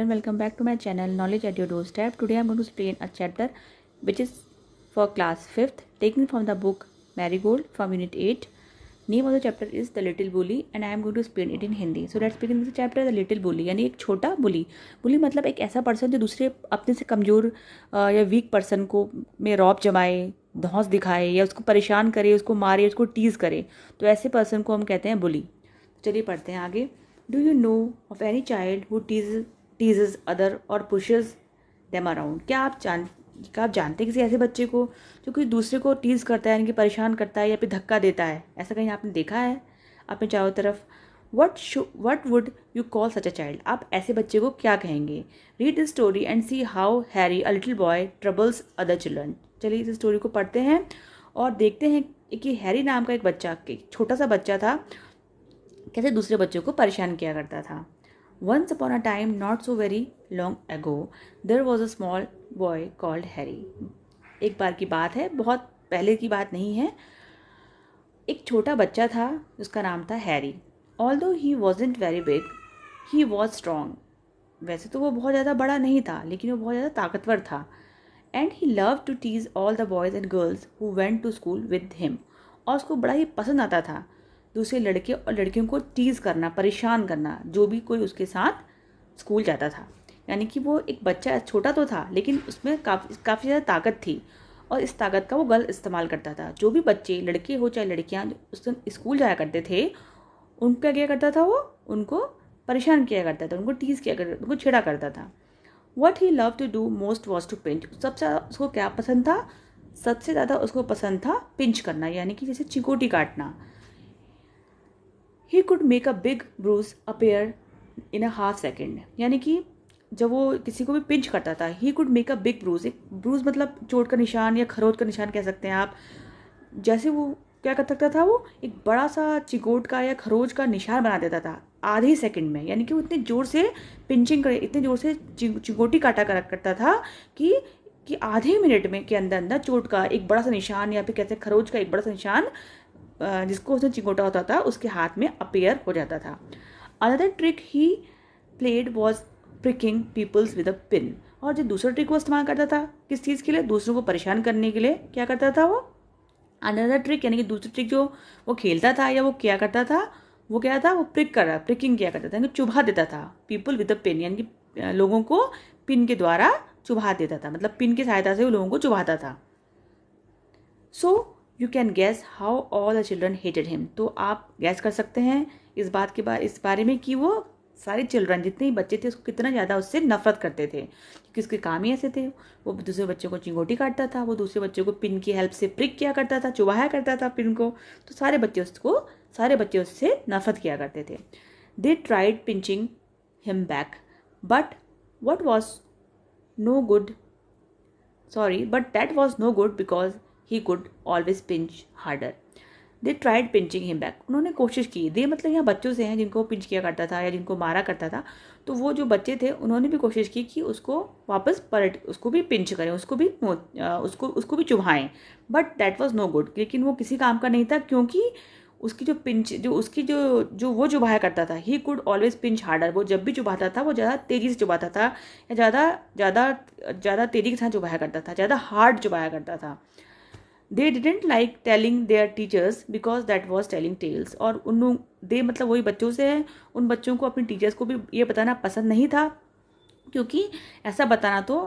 everyone, welcome back to my channel Knowledge at Your Doorstep. Today I am going to explain a chapter which is for class 5th, taken from the book Marigold from unit 8. Name of the chapter is The Little Bully and I am going to explain it in Hindi. So let's begin with the chapter The Little Bully. यानी एक छोटा बुली. बुली मतलब एक ऐसा person जो दूसरे अपने से कमज़ोर या वीक पर्सन को में रौब जमाए, धौंस दिखाए या उसको परेशान करे, उसको मारे, उसको टीज़ करे, तो ऐसे पर्सन को हम कहते हैं बुली. चलिए पढ़ते हैं आगे. Do you know of any child who teases other or pushes them around? क्या आप जानते हैं किसी ऐसे बच्चे को जो किसी दूसरे को टीज़ करता है, यानी कि परेशान करता है या फिर धक्का देता है? ऐसा कहीं आपने देखा है अपने चारों तरफ? What would you call such a child? आप ऐसे बच्चे को क्या कहेंगे? Read this story and see how Harry, a little boy, troubles other children. चलिए इस स्टोरी को पढ़ते हैं और देखते हैं कि हैरी नाम का एक बच्चा, छोटा सा बच्चा था, कैसे दूसरे बच्चों को परेशान किया करता था. Once upon a time, not so very long ago, there was a small boy called Harry. एक बार की बात है, बहुत पहले की बात नहीं है. एक छोटा बच्चा था जिसका नाम था Harry. Although he wasn't very big, he was strong. वैसे तो वो बहुत ज़्यादा बड़ा नहीं था, लेकिन वो बहुत ज़्यादा ताकतवर था. And he loved to tease all the boys and girls who went to school with him. और उसको बड़ा ही पसंद आता था दूसरे लड़के और लड़कियों को टीज़ करना, परेशान करना, जो भी कोई उसके साथ स्कूल जाता था. यानी कि वो एक बच्चा छोटा तो था, लेकिन उसमें काफ़ी ज़्यादा ताकत थी और इस ताकत का वो गलत इस्तेमाल करता था. जो भी बच्चे, लड़के हो चाहे लड़कियां, उस दिन स्कूल जाया करते थे, उनका क्या करता था, वो उनको परेशान किया करता था, उनको टीज़ किया करता, उनको छेड़ा करता था. What he love to do most was to pinch. सबसे ज़्यादा उसको क्या पसंद था? सबसे ज़्यादा उसको पसंद था पिंच करना, यानी कि जैसे चिकोटी काटना. He could make a big bruise appear in a half second. यानी कि जब वो किसी को भी पिंच करता था, he could make a big bruise. एक ब्रूज मतलब चोट का निशान या खरोच का निशान कह सकते हैं आप. जैसे वो क्या कर सकता था, वो एक बड़ा सा चिकोट का या खरोच का निशान बना देता था आधे सेकंड में. यानी कि वो इतने ज़ोर से पिंचिंग करे, इतने ज़ोर से चिकोटी काटा करता था कि आधे मिनट में के अंदर अंदर चोट का एक बड़ा सा निशान या फिर कहते हैं खरोच का एक बड़ा सा निशान जिसको उसने चिंगोटा होता था उसके हाथ में अपीयर हो जाता था. Another trick he played was pricking peoples with a pin. और जो दूसरा ट्रिक वो इस्तेमाल करता था किस चीज़ के लिए? दूसरों को परेशान करने के लिए. क्या करता था वो? अनदर ट्रिक यानी कि दूसरी ट्रिक जो वो खेलता था या वो क्या करता था, वो क्या था, वो प्रिकिंग किया करता था, यानी चुभा देता था. पीपल विद अ पिन यानी कि लोगों को पिन के द्वारा चुभा देता था, मतलब पिन की सहायता से वो लोगों को चुभाता था. So you can gas how all the children hated him. तो आप गैस कर सकते हैं इस बारे में कि वो सारे चिल्ड्रन, जितने ही बच्चे थे, उसको कितना ज़्यादा उससे नफरत करते थे, क्योंकि उसके काम ही ऐसे थे. वो दूसरे बच्चों को चिंगोटी काटता था, वो दूसरे बच्चों को पिन की हेल्प से प्रिक किया करता था, चुभाया करता था पिन को. तो सारे बच्चे उससे नफरत किया करते थे. They tried pinching him back but what was no good but that was no good because he could always pinch harder. They tried pinching him back. उन्होंने कोशिश की. दे मतलब यहाँ बच्चों से हैं जिनको पिंच किया करता था या जिनको मारा करता था. तो वो जो बच्चे थे उन्होंने भी कोशिश की कि उसको वापस उसको भी पिंच करें, उसको भी चुभाएं. But that was no good. लेकिन वो किसी काम का नहीं था, क्योंकि उसकी जो पिंच जो वो चुभाया करता था, he could always pinch harder. वो जब भी चुभाता था वो ज़्यादा तेज़ी से चुभाता था या ज़्यादा तेज़ी के साथ चुभाया करता था, ज़्यादा हार्ड चुभाया करता था. They didn't like telling their teachers because that was telling tales. और दे मतलब वही बच्चों से है, उन बच्चों को अपनी टीचर्स को भी ये बताना पसंद नहीं था, क्योंकि ऐसा बताना तो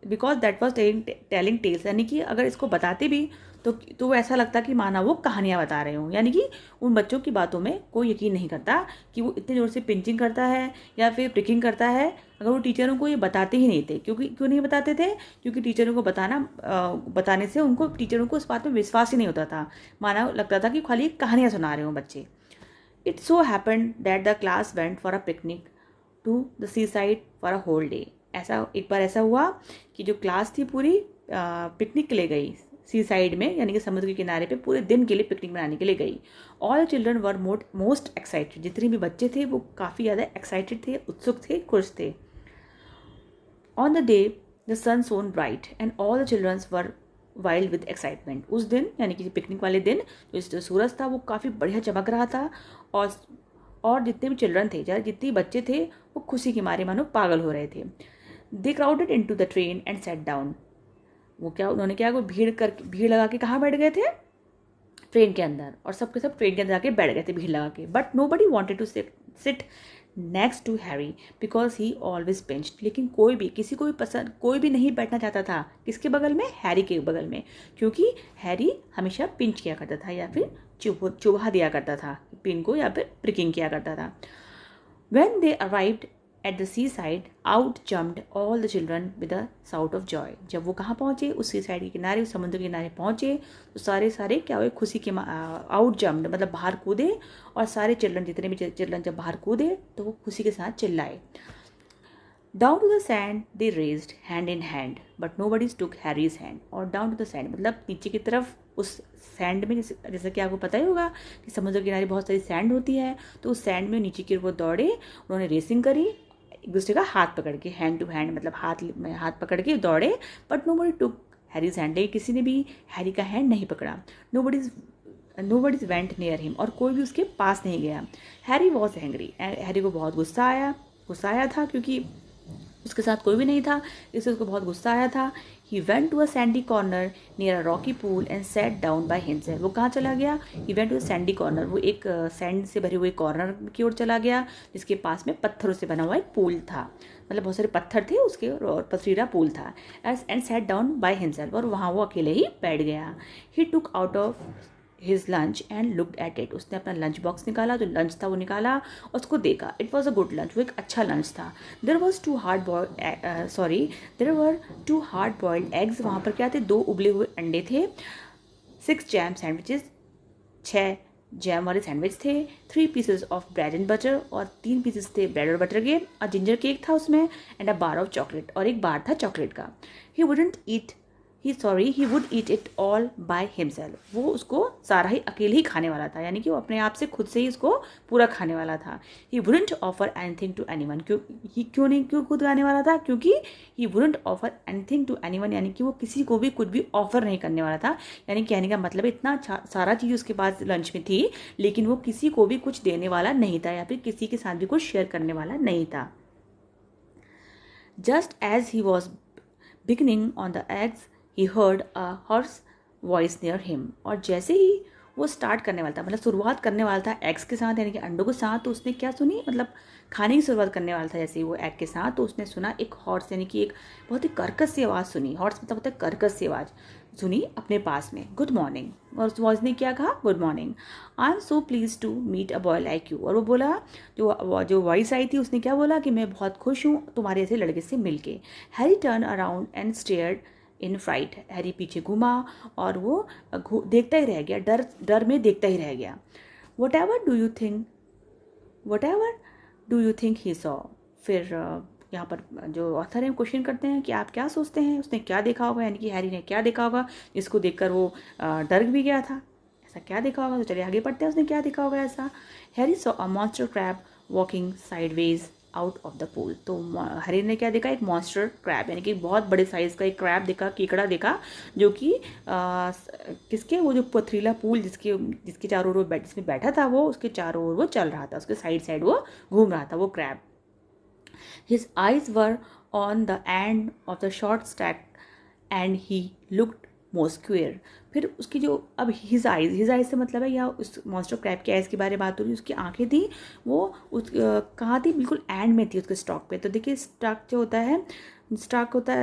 because that was telling tales, यानी कि अगर इसको बताते भी तो वो ऐसा लगता कि माना वो कहानियाँ बता रहे हों. यानी कि उन बच्चों की बातों में कोई यकीन नहीं करता कि वो इतने ज़ोर से पिंचिंग करता है या फिर प्रिकिंग करता है, अगर वो टीचरों को ये बताते ही नहीं थे. क्यों नहीं बताते थे? क्योंकि टीचरों को बताने से उनको टीचरों को इस बात में विश्वास ही नहीं होता था, माना लगता था कि खाली कहानियाँ सुना रहे हों बच्चे. It so happened that the class went for a picnic to the seaside for a whole day. एक बार ऐसा हुआ कि जो क्लास थी पूरी पिकनिक के लिए गई सी साइड में, यानी कि समुद्र के किनारे पे पूरे दिन के लिए पिकनिक मनाने के लिए गई. All children were most excited. जितने भी बच्चे थे वो काफ़ी ज़्यादा एक्साइटेड थे, उत्सुक थे, खुश थे. On the day the sun shone bright and all the childrens were wild with excitement. उस दिन यानी कि पिकनिक वाले दिन जो सूरज था वो काफ़ी बढ़िया चमक रहा था और और जितने भी चिल्ड्रन थे, चाहे जितने बच्चे थे, वो खुशी के मारे मानो पागल हो रहे थे। They crowded into the train and sat down. उन्होंने क्या, वो भीड़ लगा के कहाँ बैठ गए थे, ट्रेन के अंदर, और सबके सब ट्रेन के अंदर जाके बैठ गए थे भीड़ लगा के। But nobody wanted to sit next to Harry because he always pinched. लेकिन कोई भी नहीं बैठना चाहता था किसके बगल में, हैरी के बगल में, क्योंकि हैरी हमेशा पिंच किया करता था या फिर चुभा दिया करता था पिन को, या फिर प्रिकिंग किया करता था। When they arrived at the seaside, out jumped all the children with a shout of joy. जब वो कहाँ पहुँचे, उस सीसाइड के किनारे, उस समुद्र के किनारे पहुँचे, तो सारे क्या हुए, खुशी के आउट जम्प्ड मतलब बाहर कूदे, और सारे चिल्ड्रन, जितने भी चिल्ड्रन जब बाहर कूदे तो वो खुशी के साथ चिल्लाए। Down to the sand they raised hand in hand, but nobody took Harry's hand. और down to the sand मतलब नीचे की तरफ, उस सैंड में, जैसे कि आपको पता ही होगा कि समुद्र के किनारे बहुत सारी सैंड होती है, तो उस सैंड में नीचे की ओर वो दौड़े, उन्होंने रेसिंग करी एक दूसरे का हाथ पकड़ के, हैंड टू हैंड मतलब हाथ में हाथ पकड़ के दौड़े। But nobody took Harry's hand, लेकिन किसी ने भी हैरी का हैंड नहीं पकड़ा। Nobodies went near him, और कोई भी उसके पास नहीं गया। हैरी वॉज एंग्री, हैरी को बहुत गुस्सा आया था, क्योंकि उसके साथ कोई भी नहीं था, इससे उसको बहुत गुस्सा आया था। He went to a sandy corner near a rocky pool and sat down by himself. वो कहाँ चला गया, he went to a sandy corner, वो एक सैंड से भरे हुए कॉर्नर की ओर चला गया, जिसके पास में पत्थरों से बना हुआ एक पूल था, मतलब बहुत सारे पत्थर थे उसके, और पथरीला पूल था। And sat down by himself, और वहाँ वो अकेले ही बैठ गया। He took out of his lunch and looked at it. उसने अपना लंच बॉक्स निकाला, जो लंच था वो निकाला और उसको देखा। It was a good lunch, वो एक अच्छा लंच था। देर वर टू हार्ड बॉइल्ड एग्स, वहाँ पर क्या थे, 2 उबले हुए अंडे थे। 6 जैम सैंडविचेस, 6 जैम वाले सैंडविच थे। 3 pieces of bread and butter, और 3 पीसेस थे ब्रेड और बटर के, और जिंजर केक था उसमें, and a bar of chocolate, और एक बार था चॉकलेट का। He would eat it all bye himself. वो उसको सारा ही अकेले ही खाने वाला था, यानी कि वो अपने आप से खुद से ही इसको पूरा खाने वाला था। He wouldn't offer anything to anyone, क्यों खुद खाने वाला था, क्योंकि he wouldn't offer anything to anyone, यानी कि वो किसी को भी कुछ भी ऑफर नहीं करने वाला था। यानी कहने का मतलब इतना सारा चीज़ उसके पास लंच में थी, लेकिन वो किसी को भी कुछ देने वाला नहीं था, या फिर किसी के साथ भी कुछ शेयर करने वाला नहीं था। Just as he was beginning on the eggs, he heard a hoarse voice near him। और जैसे ही वो स्टार्ट करने वाला था, मतलब शुरुआत करने वाला था एग्स के साथ, यानी कि अंडों के साथ, तो उसने क्या सुनी, मतलब खाने की शुरुआत करने वाला था जैसे ही वो एग के साथ, तो उसने सुना एक हॉर्स, यानी कि एक बहुत ही कर्कश सी आवाज़ सुनी। हॉर्स मतलब होता है कर्कश सी आवाज़ सुनी अपने पास में, गुड मॉर्निंग। और उस वॉइस ने क्या कहा, good morning, I am so please to meet a boy like you. और वो बोला, जो वॉइस आई थी उसने क्या बोला कि मैं बहुत खुश हूँ तुम्हारे ऐसे लड़के से मिलके। Harry turn around and stared in fright. Harry पीछे घुमा और वो देखता ही रह गया, डर में देखता ही रह गया। What ever do you think he saw. फिर यहाँ पर जो ऑथर हैं क्वेश्चन करते हैं कि आप क्या सोचते हैं उसने क्या देखा होगा, यानी कि हैरी ने क्या देखा होगा जिसको देखकर वो डर भी गया था, ऐसा क्या देखा होगा। तो चलिए आगे पढ़ते हैं, उसने क्या देखा होगा ऐसा। Harry saw a monster crab walking sideways out of the pool. तो हैरी ने क्या देखा, एक मॉन्स्टर क्रैब, यानी कि बहुत बड़े साइज का एक क्रैब देखा, केकड़ा देखा, जो कि किसके, वो जो पथरीला पूल जिसके चारों ओर जिसमें बैठा था वो, उसके चारों ओर वो चल रहा था, उसके साइड वो घूम रहा था वो crab. His eyes were on the end of the short stack and he looked most cure. फिर उसकी जो, अब हिज आइज से मतलब है, या उस मॉन्स्टर क्रैब की आइज की बारे में बात हो रही है, उसकी आंखें थी, वो उस कहाँ थी, बिल्कुल एंड में थी उसके स्टॉक पे। तो देखिए स्टॉक जो होता है, स्टॉक होता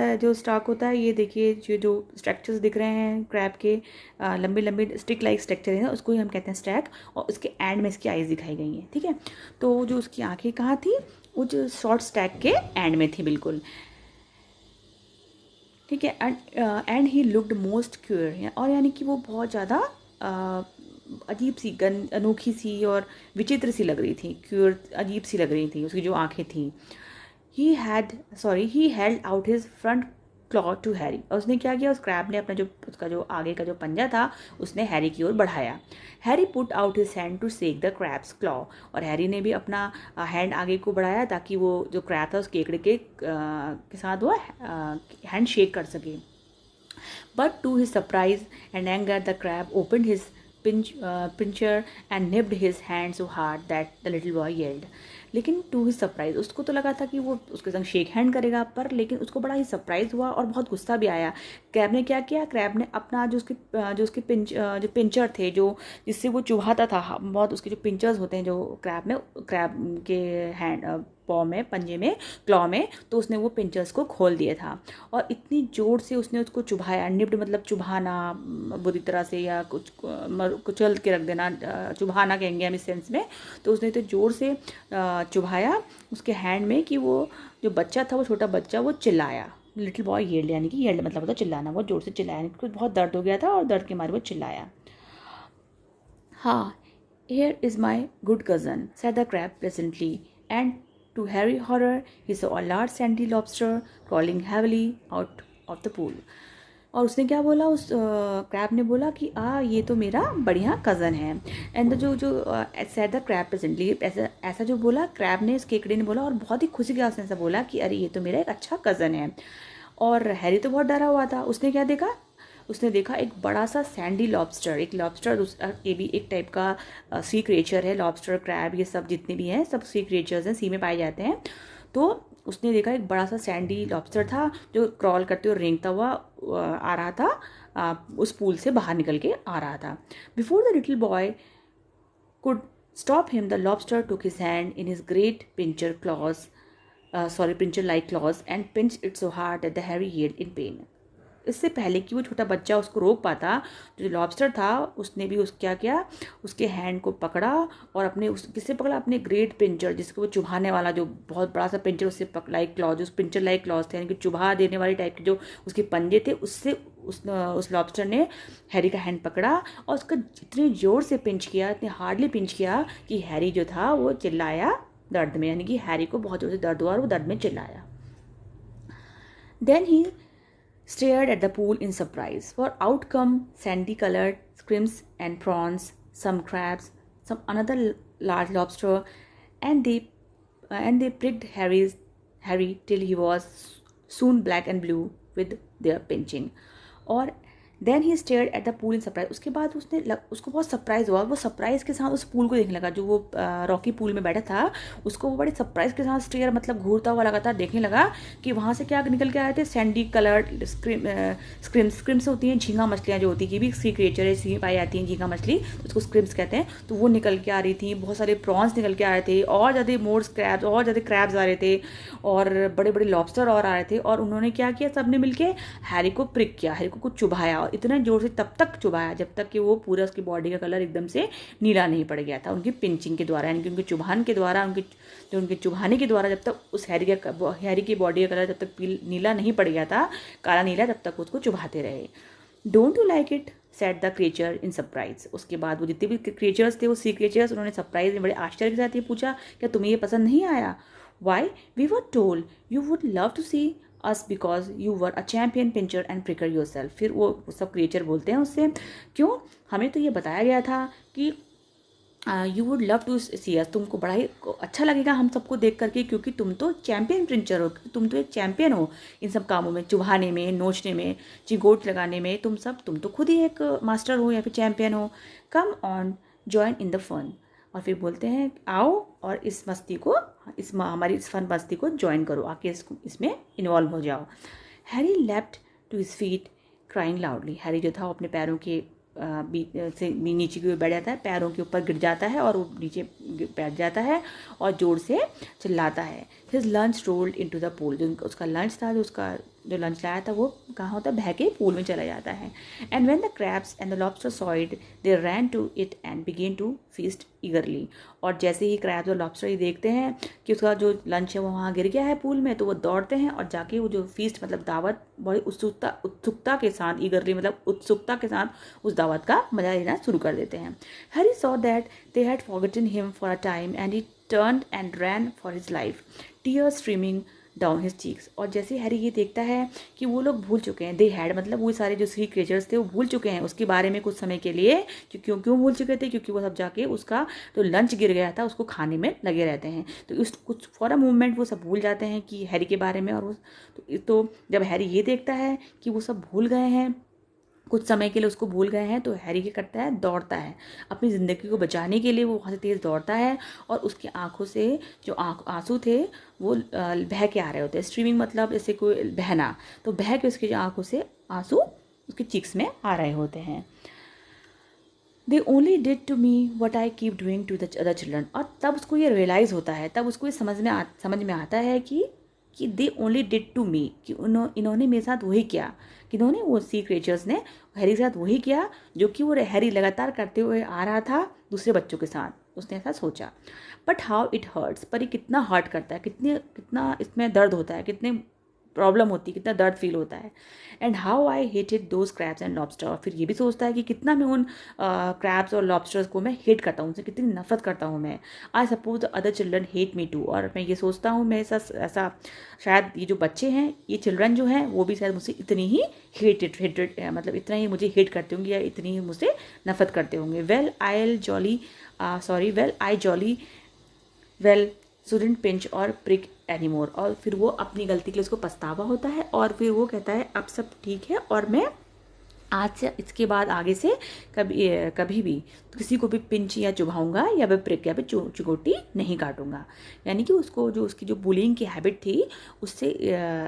है, ये देखिए जो स्ट्रक्चर्स दिख रहे हैं क्रैब के, लंबे लंबे स्टिक लाइक स्ट्रक्चर है, उसको ही हम कहते हैं स्टैक, और उसके एंड में इसकी आइज दिखाई गई हैं, ठीक है। तो जो उसकी आंखें कहाँ थी, वो जो शॉर्ट स्टैक के एंड में थी बिल्कुल, ठीक है। And he looked most cure, और यानी कि वो बहुत ज़्यादा अजीब सी, अनोखी सी और विचित्र सी लग रही थी, क्यूर अजीब सी लग रही थी उसकी जो आंखें थी। He held out his front claw to Harry. और उसने क्या किया, उस क्रैब ने अपना उसका जो आगे का जो पंजा था उसने हैरी की ओर बढ़ाया। Harry put out his hand to shake the crab's claw. और हैरी ने भी अपना हैंड आगे को बढ़ाया ताकि वो जो क्रैब था उस केकड़े के साथ वो हैंड शेक कर सके। But to his surprise and anger the crab opened his pincher and nipped his hand so hard that the little boy yelled. लेकिन टू ही सरप्राइज, उसको तो लगा था कि वो उसके संग शेक हैंड करेगा, पर लेकिन उसको बड़ा ही सरप्राइज हुआ और बहुत गुस्सा भी आया। क्रैब ने क्या किया, क्रैब ने अपना जो उसके जो पिंचर थे, जो जिससे वो चुभाता था, बहुत उसके जो पिंचर्स होते हैं जो क्रैब के हैंड पॉ में, पंजे में, क्लॉ में, तो उसने वो पिंचर्स को खोल दिया था और इतनी जोर से उसने उसको चुभाया। निप्ड मतलब चुभाना बुरी तरह से, या कुचल के रख देना, चुभाना कहेंगे हम इस सेंस में। तो उसने तो जोर से चुभाया उसके हैंड में कि वो जो बच्चा था, वो छोटा बच्चा, वो चिल्लाया। लिटिल बॉय येल्ड, यानी कि येल्ड मतलब होता चिल्लाना, वो जोर से चिल्लाया, यानी कि बहुत दर्द हो गया था और दर्द के मारे वो चिल्लाया। हाँ, here is my good cousin, said the crab presently, and to Harry's horror, he saw a large sandy lobster crawling heavily out of the pool. और उसने क्या बोला, उस क्रैब ने बोला कि ये तो मेरा बढ़िया कज़न है। एंड जो जो सैड द क्रैब प्रेजेंटली, ऐसा जो बोला क्रैब ने, इस केकड़े ने बोला और बहुत ही खुशी के साथ ऐसा बोला कि अरे ये तो मेरा एक अच्छा कज़न है। और हैरी तो बहुत डरा हुआ था। उसने क्या देखा, उसने देखा एक बड़ा सा सैंडी लॉबस्टर। एक लॉबस्टर ये भी एक टाइप का सी क्रिएचर है। लॉबस्टर, क्रैब, ये सब जितने भी हैं सब सी क्रिएचर्स हैं, सी में पाए जाते हैं। तो उसने देखा एक बड़ा सा सैंडी लॉबस्टर था जो क्रॉल करते हुए रेंगता हुआ आ रहा था, उस पूल से बाहर निकल के आ रहा था। Before the little boy could stop him, the lobster took his hand in his great pincher-like claws and pinched it so hard that the Harry yelled in pain. इससे पहले कि वो छोटा बच्चा उसको रोक पाता, जो लॉबस्टर था उसने भी क्या किया, उसके हैंड को पकड़ा और किससे पकड़ा, अपने ग्रेट पिंचर, जिसको वो चुभाने वाला जो बहुत बड़ा सा पिंचर, उससे लाइक क्लॉज, उस पिंचर लाइक क्लॉज थे, यानी कि चुभा देने वाले टाइप के जो उसके पंजे थे, उससे उस लॉबस्टर ने हैरी का हैंड पकड़ा और उसका इतने जोर से पिंच किया, इतने हार्डली पिंच किया कि हैरी जो था वो चिल्लाया दर्द में, यानी कि हैरी को बहुत जोर से दर्द हुआ और वो दर्द में चिल्लाया। Then he stared at the pool in surprise, for out come sandy-colored shrimps and prawns, some crabs, some another large lobster, and they pricked Harry till he was soon black and blue with their pinching. और then he stared at the pool in surprise, उसके बाद उसको बहुत surprise हुआ, वो surprise के साथ उस पूल को देखने लगा, जो वो रॉकी पूल में बैठा था, उसको वो बड़े सरप्राइज के साथ स्टेयर मतलब घूरता हुआ लगातार देखने लगा कि वहाँ से क्या निकल के आए थे, सैंडी कलर्ड स्क्रिम्स होती हैं, झींगा मछलियाँ जो होती है, ये भी सी क्रिएचर है, सी पाई जाती हैं झींगा मछली, तो उसको स्क्रिम्स कहते हैं। तो वो निकल के आ रही थी, बहुत सारे प्रॉन्स निकल के आ रहे थे, और ज़्यादा मोर्स क्रैब्स, और ज़्यादा क्रैब्स आ रहे थे, और बड़े बड़े लॉबस्टर और आ रहे थे। और उन्होंने क्या किया, सबने मिलके हैरी को प्रिक किया, हैरी को कुछ चुभाया, और इतना जोर से तब तक चुभाया जब तक कि वो पूरा उसकी बॉडी का कलर एकदम से नीला नहीं पड़ गया था, उनकी पिंचिंग के द्वारा, यानी कि उनके चुभान के द्वारा, उनके चुभाने के द्वारा, जब तक उस हैरी की बॉडी का कलर जब तक नीला नहीं पड़ गया था, काला नीला, तब तक उसको चुभाते रहे। Don't you like it, said the creature in surprise. उसके बाद वो जितने भी क्रिएचर्स थे, वो सी क्रिएचर्स, उन्होंने सरप्राइज में बड़े आश्चर्य के साथ ये पूछा, क्या तुम्हें ये पसंद नहीं आया? Why, we were told you would love to see us because you were a champion pincher and pricker yourself। फिर वो सब क्रिएचर बोलते हैं उससे, क्यों, हमें तो ये बताया गया था कि यू वुड लव टू सी अस, तुमको बड़ा ही अच्छा लगेगा हम सबको देख करके, क्योंकि तुम तो चैम्पियन पिंचर हो, तुम तो एक चैम्पियन हो इन सब कामों में, चुभाने में, नोचने में, चिंगोट लगाने में, तुम तो खुद ही एक मास्टर हो या फिर चैम्पियन हो। Come on join in the fun, और फिर बोलते हैं आओ और इस मस्ती को, हमारी इस फन मस्ती को ज्वाइन करो, आके इसमें इन्वॉल्व हो जाओ। Harry left to his feet crying loudly, Harry जो था वो अपने पैरों के से नीचे की ओर बैठ जाता है, पैरों के ऊपर गिर जाता है और वो नीचे बैठ जाता है और जोर से चिल्लाता है। His lunch rolled into the pool, जो उसका लंच था, जो लंच लाया था वो कहाँ होता है, बह के पूल में चला जाता है। And when the crabs and the lobster saw it, they ran to it and began to feast eagerly. और जैसे ही क्रैब्स और लॉबस्टर ये देखते हैं कि उसका जो लंच है वो वहाँ गिर गया है पूल में, तो वो दौड़ते हैं और जाके वो जो फीस्ट मतलब दावत, बड़ी उत्सुकता के साथ, ईगरली मतलब उत्सुकता के साथ उस दावत का मजा लेना शुरू कर देते हैं। Harry saw that they had forgotten him for a time and he turned and ran for his life, tears streaming down his cheeks. और जैसे हैरी ये देखता है कि वो लोग भूल चुके हैं, दे हैड मतलब वो सारे जो सी क्रिएचर्स थे वो भूल चुके हैं उसके बारे में कुछ समय के लिए, क्यों भूल चुके थे, क्योंकि वो सब जाके उसका जो लंच गिर गया था उसको खाने में लगे रहते हैं। तो उस कुछ फॉर अ मूवमेंट वो सब भूल जाते हैं कि हैरी के बारे में। और तो जब हैरी ये देखता है कि वो सब भूल गए हैं, कुछ समय के लिए उसको भूल गए हैं, तो हैरी क्या करता है, दौड़ता है अपनी ज़िंदगी को बचाने के लिए। वो वहाँ से तेज़ दौड़ता है और उसकी आंखों से जो आंसू थे वो बह के आ रहे होते हैं। स्ट्रीमिंग मतलब जैसे कोई बहना, तो बह के उसकी जो आंखों से आंसू उसके चीक्स में आ रहे होते हैं। They only did to me what I keep doing to the other children. और तब उसको ये रियलाइज़ होता है, तब उसको ये समझ में आता है कि they only did to me, कि इन्होंने मेरे साथ वही किया, कि इन्होंने वो सी क्रिएचर्स ने हैरी के साथ वही किया जो कि वो हैरी लगातार करते हुए आ रहा था दूसरे बच्चों के साथ। उसने ऐसा सोचा। बट हाउ इट हर्ट्स, पर ये कितना हर्ट करता है, कितना इसमें दर्द होता है, कितने प्रॉब्लम होती है, कितना दर्द फील होता है। And how I hated those crabs and lobster. और फिर ये भी सोचता है कि कितना मैं उन क्रैब्स और लॉबस्टर्स को मैं हेट करता हूँ, उनसे कितनी नफरत करता हूँ मैं। I suppose the other children hate me too. और मैं ये सोचता हूँ, मैं ऐसा शायद ये जो बच्चे हैं, ये चिल्ड्रन जो हैं, वो भी शायद मुझसे इतनी ही हेटेड मतलब इतना ही मुझे हेट करते होंगे या इतनी ही मुझसे नफरत करते होंगे। Well I jolly well shouldn't pinch or prick anymore. और फिर वो अपनी गलती के लिए उसको पछतावा होता है और फिर वो कहता है अब सब ठीक है और मैं आज से इसके बाद आगे से कभी भी किसी को भी पिंच या चुभाऊंगा या फिर प्रिक या फिर चुगोटी नहीं काटूंगा। यानी कि उसको जो उसकी जो बुलिंग की हैबिट थी, उससे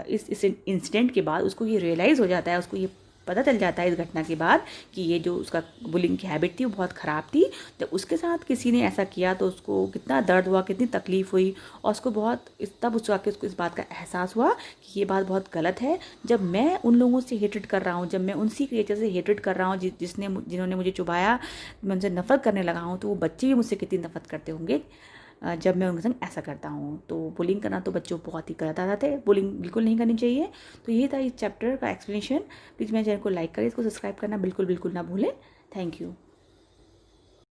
इस इंसिडेंट के बाद उसको ये रियलाइज़ हो जाता है, उसको ये पता चल जाता है इस घटना के बाद कि ये जो उसका बुलिंग की हैबिट थी वो बहुत ख़राब थी। जब उसके साथ किसी ने ऐसा किया तो उसको कितना दर्द हुआ, कितनी तकलीफ़ हुई, और उसको तब उस आके उसको इस बात का एहसास हुआ कि ये बात बहुत गलत है। जब मैं उन लोगों से हेटेड कर रहा हूँ, जब मैं उनसी क्रिएचर से हेटेड कर रहा हूँ जिन्होंने मुझे चुभाया, मैं उनसे नफरत करने लगा हूँ, तो वो बच्चे भी मुझसे कितनी नफरत करते होंगे जब मैं उनके संग ऐसा करता हूँ। तो बुलिंग करना तो बच्चों बहुत ही गलत आदत है, बुलिंग बिल्कुल नहीं करनी चाहिए। तो ये था इस चैप्टर का एक्सप्लेनेशन। प्लीज़ मेरे चैनल को लाइक करें, इसको सब्सक्राइब करना बिल्कुल ना भूलें। Thank you.